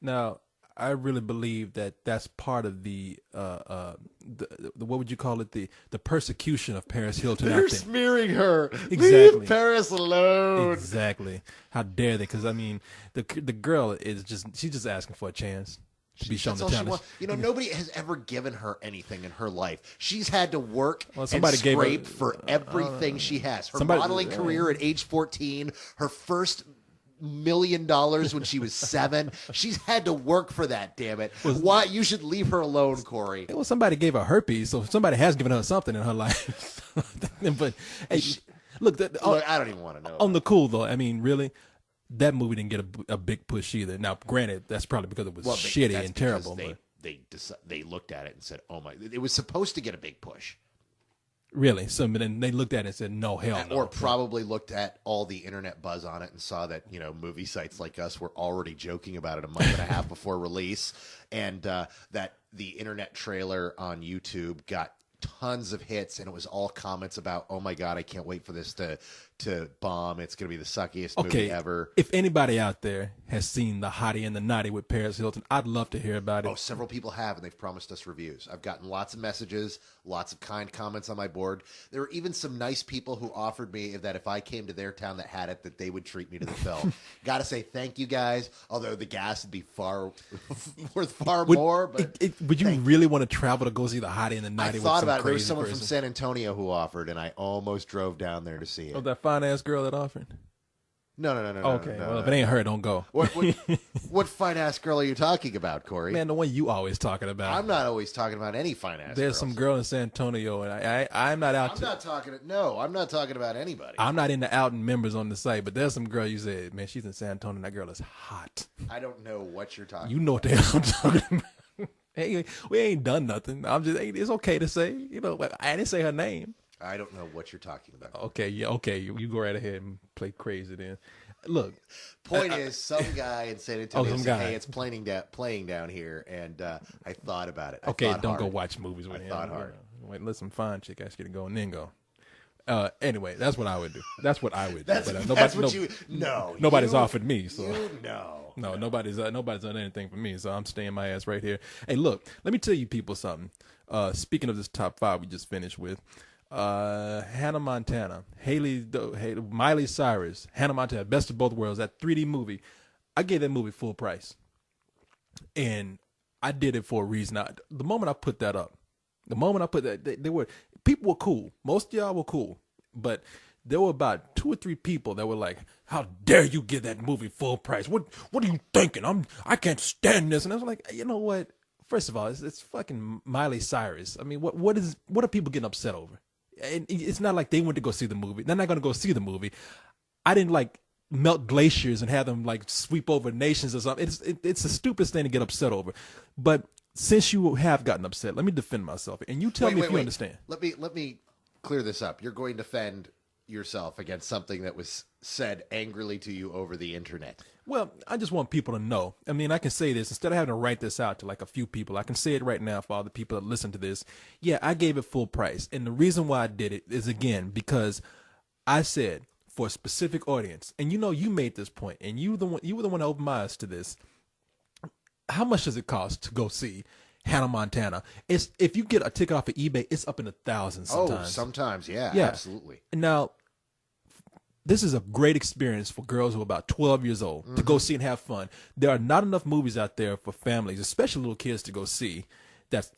Now, I really believe that that's part of the what would you call it, the persecution of Paris Hilton They're out there. smearing her. Exactly. Leave Paris alone. Exactly. How dare they? Because I mean, the girl is she's just asking for a chance to be shown That's the all she talent. wants. Nobody has ever given her anything in her life. She's had to work and somebody gave her- scrape for everything she has. Her somebody- modeling career at age 14, her first $1 million when she was 7. She's had to work for that, damn it. Why? You should leave her alone, Corey. Well, somebody gave her herpes, so somebody has given her something in her life. But hey, look, I don't even want to know. on the cool though. I mean, really, that movie didn't get a big push either. Now, granted, that's probably because it was shitty that's and terrible. because But They looked at it and said, "Oh my!" It was supposed to get a big push. really, so then they looked at it and said, "No, hell no." Or probably looked at all the internet buzz on it and saw that, movie sites like us were already joking about it a month and a half before release, and that the internet trailer on YouTube got tons of hits, and it was all comments about, "Oh my God, I can't wait for this to bomb. It's going to be the suckiest movie ever." If anybody out there has seen The Hottie and the Naughty with Paris Hilton, I'd love to hear about it. Oh, several people have, and they've promised us reviews. I've gotten lots of messages, lots of kind comments on my board. There were even some nice people who offered me that if I came to their town that had it, that they would treat me to the film. Got to say thank you guys, although the gas would be worth far more. But would you really want to travel to go see The Hottie and the Naughty? I thought about it. There was someone from San Antonio who offered, and I almost drove down there to see it. Oh, that fine ass girl that offered? No. Okay, no, well, if it ain't her, don't go. What fine ass girl are you talking about, Corey? Man, the one you always talking about. I'm not always talking about any fine ass. There's some girl in San Antonio, and I'm not out. I'm not talking about anybody. I'm not into outing members on the site, but there's some girl you said, man, she's in San Antonio, and that girl is hot. I don't know what you're talking. You know what the hell I'm talking about. Hey, we ain't done nothing. It's okay to say, I didn't say her name. I don't know what you're talking about. Okay, yeah, okay. You go right ahead and play crazy then. Look. Point is, some guy in San Antonio said, "Hey, it's playing down here," and I thought about it. Don't go watch movies with him. I thought hard. Wait, let some fine chick ask you to go and then go. Anyway, that's what I would do. That's what I would do. Nobody's offered me, so no, nobody's done anything for me, so I'm staying my ass right here. Hey, look, let me tell you people something. Speaking of this top 5 we just finished with, Hannah Montana, Miley Cyrus, Hannah Montana, Best of Both Worlds, that 3D movie. I gave that movie full price, and I did it for a reason. The moment I put that up, people were cool. Most of y'all were cool, but there were about 2 or 3 people that were like, "How dare you give that movie full price? What are you thinking? I can't stand this." And I was like, you know what? First of all, it's fucking Miley Cyrus. I mean, what are people getting upset over? And it's not like they went to go see the movie. They're not going to go see the movie. I didn't melt glaciers and have them sweep over nations or something. It's the stupidest thing to get upset over. But since you have gotten upset, let me defend myself, and you tell me if you understand. Let me clear this up. You're going to defend yourself against something that was said angrily to you over the internet. Well, I just want people to know. I mean, I can say this instead of having to write this out to a few people. I can say it right now for all the people that listen to this. Yeah, I gave it full price. And the reason why I did it is, again, because I said for a specific audience, and you made this point, and you were the one that opened my eyes to this. How much does it cost to go see Hannah Montana? If you get a ticket off of eBay, it's up in the thousands sometimes. Oh, sometimes, yeah, absolutely. Now, this is a great experience for girls who are about 12 years old to go see and have fun. There are not enough movies out there for families, especially little kids, to go see. That's,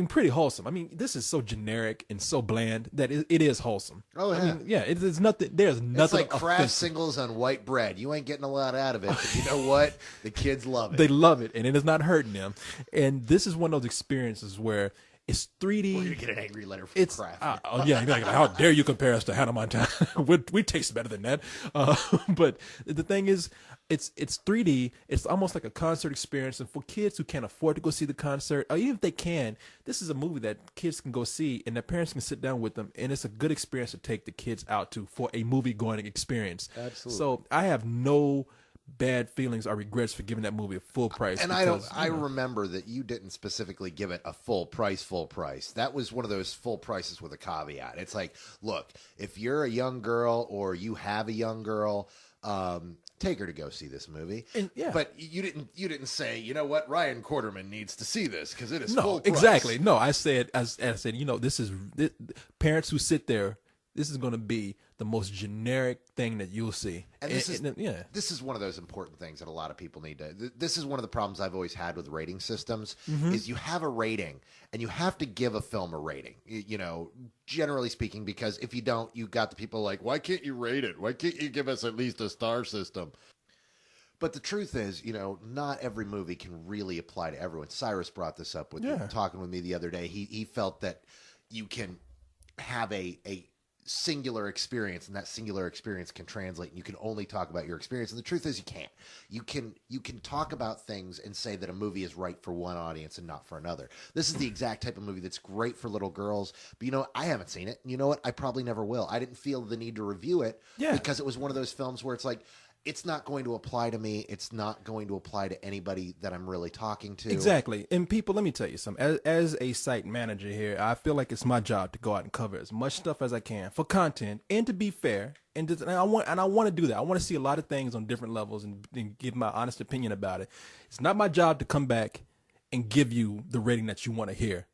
pretty wholesome. I mean, this is so generic and so bland that it is wholesome. Oh, yeah. It's nothing. There's nothing. It's like Kraft offensive. Singles on white bread. You ain't getting a lot out of it, but you know what? The kids love it. They love it, and it is not hurting them. And this is one of those experiences where it's 3D. We're going to get an angry letter from Kraft. How dare you compare us to Hannah Montana? we taste better than that. But the thing is, it's 3D. It's almost like a concert experience. And for kids who can't afford to go see the concert, or even if they can, this is a movie that kids can go see and their parents can sit down with them. And it's a good experience to take the kids out to for a movie-going experience. Absolutely. So I have no bad feelings or regrets for giving that movie a full price. And I remember that you didn't specifically give it a full price. That was one of those full prices with a caveat. It's like, look, if you're a young girl or you have a young girl, take her to go see this movie. And, yeah. But you didn't say, you know what, Ryan Quarterman needs to see this because it is No, full price. exactly. No, I said, you know, parents who sit there, this is going to be the most generic thing that you'll see. And this is one of those important things that a lot of people need to. This is one of the problems I've always had with rating systems is you have a rating and you have to give a film a rating. You know, generally speaking, because if you don't, you got the people like, why can't you rate it? Why can't you give us at least a star system? But the truth is, you know, not every movie can really apply to everyone. Cyrus brought this up with talking with me the other day. He felt that you can have a singular experience, and that singular experience can translate, and you can only talk about your experience. And the truth is, you can't. You can talk about things and say that a movie is right for one audience and not for another. This is the exact type of movie that's great for little girls. But you know what? I haven't seen it. You know what? I probably never will. I didn't feel the need to review it because it was one of those films where it's like, it's not going to apply to me. It's not going to apply to anybody that I'm really talking to. Exactly. And people, let me tell you something. As a site manager here, I feel like it's my job to go out and cover as much stuff as I can for content and to be fair. And I want to do that. I want to see a lot of things on different levels and give my honest opinion about it. It's not my job to come back and give you the rating that you want to hear.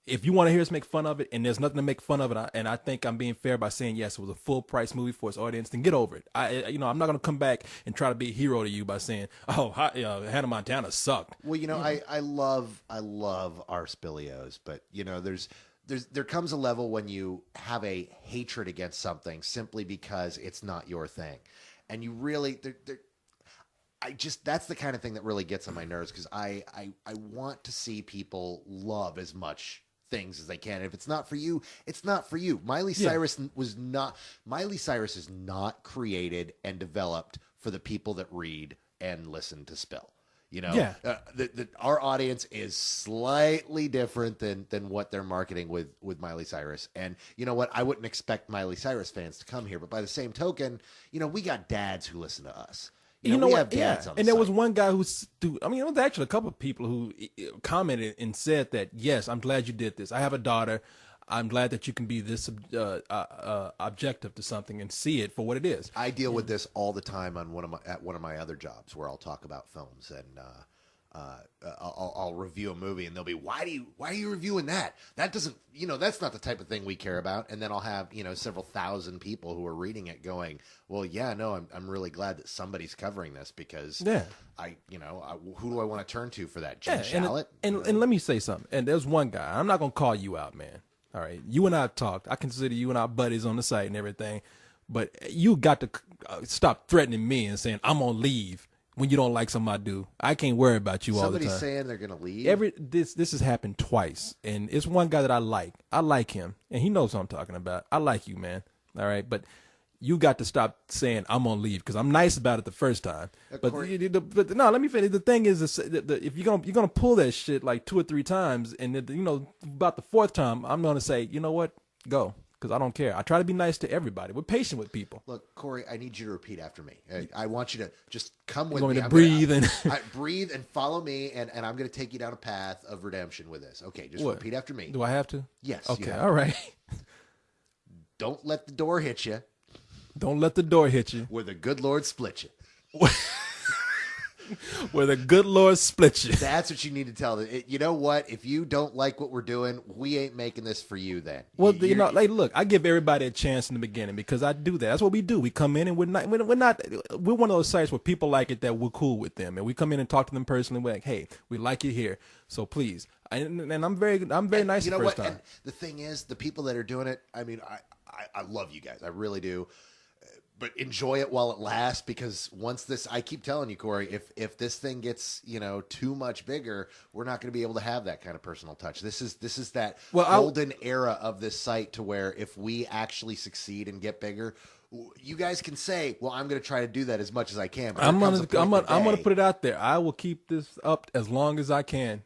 If you want to hear us make fun of it, and there's nothing to make fun of it, and I think I'm being fair by saying yes, it was a full price movie for its audience, then get over it. I'm not going to come back and try to be a hero to you by saying, "Oh, Hannah Montana sucked." Well, you know, I love our Spilios, but you know, there comes a level when you have a hatred against something simply because it's not your thing, and you really that's the kind of thing that really gets on my nerves because I want to see people love as much things as they can. If it's not for you, it's not for you. Miley Cyrus is not created and developed for the people that read and listen to Spill. You know, our audience is slightly different than what they're marketing with Miley Cyrus. And you know what? I wouldn't expect Miley Cyrus fans to come here, but by the same token, you know, we got dads who listen to us. You know what? And there was one guy it was actually a couple of people who commented and said that, yes, I'm glad you did this. I have a daughter. I'm glad that you can be this objective to something and see it for what it is. I deal with this all the time on at one of my other jobs where I'll talk about films and I'll review a movie and they'll be, why are you reviewing that? That doesn't, you know, that's not the type of thing we care about. And then I'll have, you know, several thousand people who are reading it going, well, yeah, no, I'm really glad that somebody's covering this because who do I want to turn to for that? Jen Shalit? And let me say something. And there's one guy, I'm not going to call you out, man. All right. You and I have talked. I consider you and our buddies on the site and everything, but you got to stop threatening me and saying, I'm going to leave. When you don't like something I do, I can't worry about you all the time. Somebody's saying they're going to leave? This has happened twice, and it's one guy that I like. I like him, and he knows what I'm talking about. I like you, man. All right, but you got to stop saying I'm going to leave because I'm nice about it the first time. But no, let me finish. The thing is, if you're gonna pull that shit like 2 or 3 times, and about the 4th time, I'm going to say, you know what, go. Because I don't care. I try to be nice to everybody. We're patient with people. Look, Corey, I need you to repeat after me. I want you to just come with me. To breathe breathe and follow me, and I'm going to take you down a path of redemption with this. Okay, just repeat after me. Do I have to? Yes. Okay, all right. Don't let the door hit you. Don't let the door hit you. Where the good Lord split you. Where the good Lord split you. That's what you need to tell them. You know what? If you don't like what we're doing, we ain't making this for you then. Well, look, I give everybody a chance in the beginning because I do that. That's what we do. We come in and we're one of those sites where people like it that we're cool with them. And we come in and talk to them personally. We're like, hey, we like you here. So please. And I'm very nice the first time. And the thing is, the people that are doing it, I mean, I love you guys. I really do. But enjoy it while it lasts because once I keep telling you, Corey, if this thing gets, too much bigger, we're not going to be able to have that kind of personal touch. This is that golden era of this site to where if we actually succeed and get bigger, you guys can say, well, I'm going to try to do that as much as I can. But I'm going to put it out there. I will keep this up as long as I can.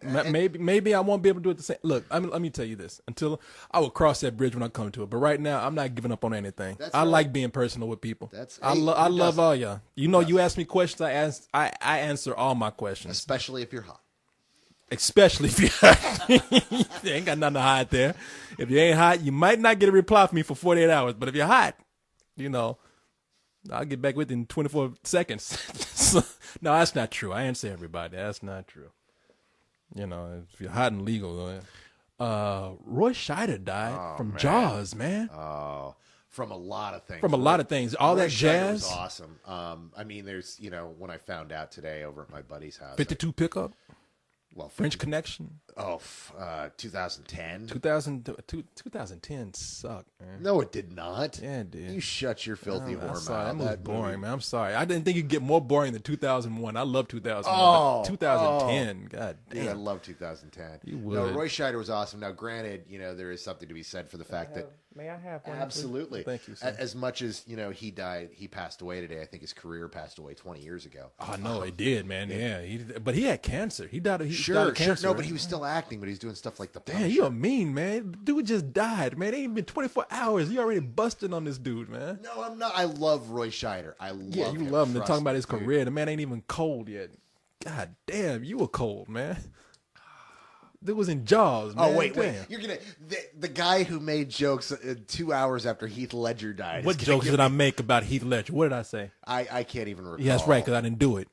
Maybe I won't be able to do it the same. Look, let me tell you this. Until I will cross that bridge when I come to it. But right now, I'm not giving up on anything. I like being personal with people. I love all y'all. You ask me questions. I answer all my questions. Especially if you're hot. Especially if you're hot. You ain't got nothing to hide there. If you ain't hot, you might not get a reply from me for 48 hours. But if you're hot, I'll get back with you in 24 seconds. So, no, that's not true. I ain't say everybody. That's not true. You know, if you're hot and legal, Roy Scheider died from Jaws, man. Oh, from a lot of things. From a lot of things. All Roy that Scheider jazz. was awesome. I mean, there's, when I found out today over at my buddy's house. 52 pickup. Well, French Connection. 2010. 2010 sucked, man. No, it did not. Yeah, it did. You shut your filthy I'm whore sorry. mouth. That movie's That boring, movie- man. I'm sorry. I didn't think it'd get more boring than 2001. I love 2001. Oh, but 2010, god damn. Dude, I love 2010. You No, would. Roy Scheider was awesome. Now, granted, there is something to be said for the fact that May I have one? absolutely, Please? Thank you, sir. as much as he died, he passed away today. I think his career passed away 20 years ago. Oh no, it did, man. Yeah, but he had cancer. He died. He died Sure, of cancer. no, but right? he was still acting, but he's doing stuff like the Damn, Punisher. you a mean man. Dude just died, man. It ain't been 24 hours. You already busted on this dude, man. No, I'm not. I love Roy Scheider. I love Yeah, him. you love him. They're Trust talking about me, his dude. career. The man ain't even cold yet. God damn, you were cold, man. Dude was in Jaws, man. Oh wait, Damn. you're gonna the guy who made jokes 2 hours after Heath Ledger died. What is gonna jokes give did I me- make about Heath Ledger? What did I say? I can't even recall. Yeah, that's right, because I didn't do it.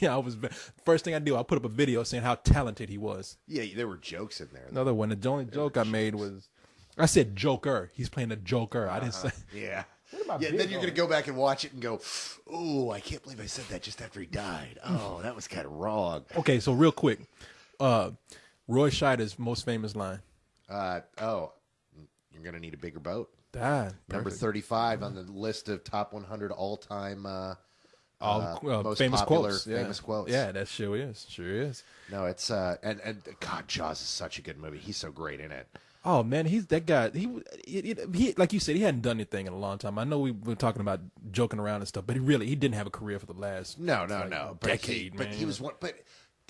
I was first thing I do. I put up a video saying how talented he was. Yeah, there were jokes in there. Another one. The only joke I made was, I said Joker. He's playing a Joker. I didn't say. Yeah. about Yeah, Big then you're Dog? gonna go back and watch it and go, "Oh, I can't believe I said that just after he died. Oh, that was kind of wrong." Okay, so real quick, Roy Scheider's most famous line. You're gonna need a bigger boat. Died. Number 35 on the list of top 100 all-time most famous popular quotes. Yeah. famous quotes. Yeah, that sure is. Sure is. No, it's and God, Jaws is such a good movie. He's so great in it. Oh man, he's that guy. He like you said, he hadn't done anything in a long time. I know we were talking about joking around and stuff, but he didn't have a career for the last No. But decade, man. But he was one. But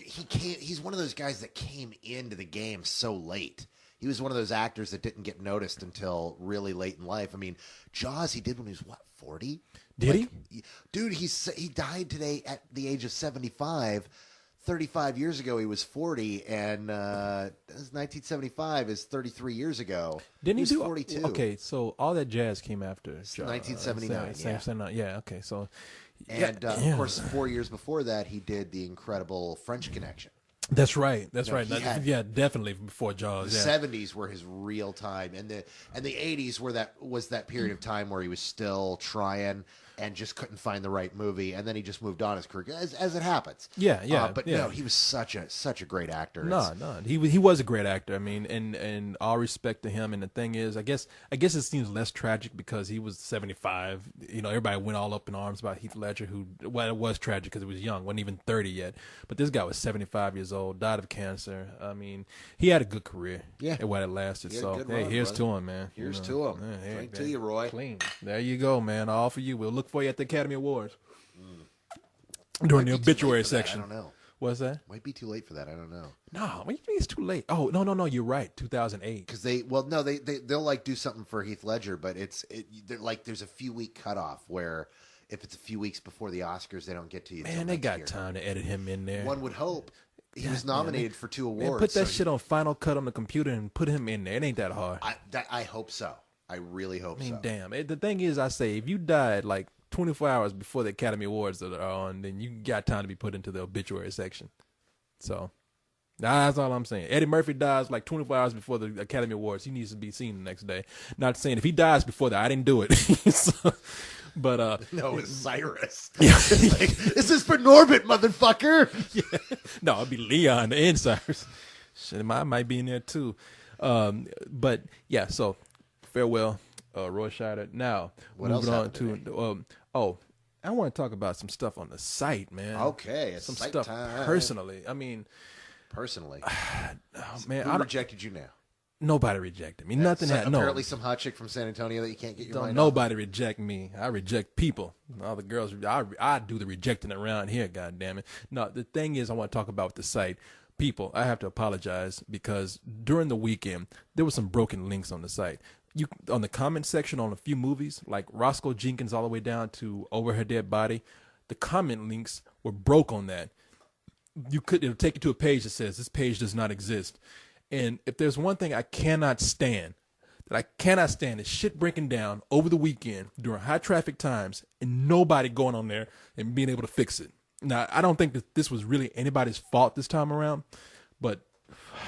he can't. He's one of those guys that came into the game so late. He was one of those actors that didn't get noticed until really late in life. I mean, Jaws he did when he was what, 40? Did he? Dude, he died today at the age of 75. 35 years ago, he was 40, and 1975 is 33 years ago. Didn't he was do 42? Okay, so all that jazz came after 1979, yeah. 79, yeah. Okay, so And yeah. of course, 4 years before that, he did the incredible French Connection. That's right. That's right. he had- Yeah, definitely before Jaws. The Yeah. 70s were his real time, and the 80s were that period of time where he was still trying and just couldn't find the right movie, and then he just moved on his career as it happens. Yeah, but yeah. no, he was such a great actor. No, he was a great actor. I mean, and all respect to him. And the thing is, I guess it seems less tragic because he was 75. You know, everybody went all up in arms about Heath Ledger, it was tragic because he was young, wasn't even 30 yet. But this guy was 75 years old, died of cancer. I mean, he had a good career. Yeah. While it lasted. He had a So good hey, run, here's brother. to him, man. Here's You to know. him. Yeah, Drink to you, Roy. Clean. There you go, man. All for you. We'll look for you at the Academy Awards during the Might be too obituary late for that, section. I don't know. What's that? Might be too late for that. I don't know. No, what do you mean it's too late? Oh, no, you're right. 2008. Because they'll like do something for Heath Ledger, but they're like there's a few week cutoff where if it's a few weeks before the Oscars, they don't get to you. till Man, they next got year. time to edit him in there. One would hope. He was man, nominated for 2 awards. Man, put that so shit on Final Cut on the computer and put him in there. It ain't that hard. I hope so. I really hope I mean, so. damn. The thing is, I say, if you died like 24 hours before the Academy Awards are on, then you got time to be put into the obituary section. So, that's all I'm saying. Eddie Murphy dies like 24 hours before the Academy Awards. He needs to be seen the next day. Not saying if he dies before that, I didn't do it. So, but No, it's Cyrus. Yeah. It's like, this is for Norbit, motherfucker. no, it'd be Leon, the insiders. Shit, I might be in there too. But yeah, so farewell, Roy Scheider. Now, What moving else on happened to I want to talk about some stuff on the site, man. Okay, it's some site stuff time. personally. I mean, Personally, man, who rejected you now? nobody rejected me. Nothing happened. No, Apparently, some hot chick from San Antonio that you can't get your don't mind nobody reject me. I reject people. All the girls, I do the rejecting around here. God damn it. No, the thing is, I want to talk about the site. People, I have to apologize because during the weekend there was some broken links on the site. You on the comment section on a few movies like Roscoe Jenkins all the way down to Over Her Dead Body, the comment links were broke on that. It'll take you to a page that says this page does not exist. And if there's one thing I cannot stand, that I cannot stand is shit breaking down over the weekend during high traffic times and nobody going on there and being able to fix it. Now, I don't think that this was really anybody's fault this time around, but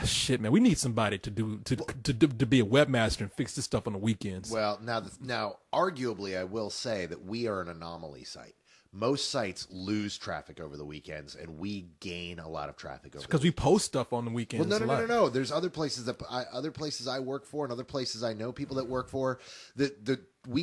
shit, man, we need somebody to be a webmaster and fix this stuff on the weekends. Well, now, arguably, I will say that we are an anomaly site. Most sites lose traffic over the weekends, and we gain a lot of traffic over. Because we post stuff on the weekends. Well, no. There's other places I work for, and other places I know people that work for. We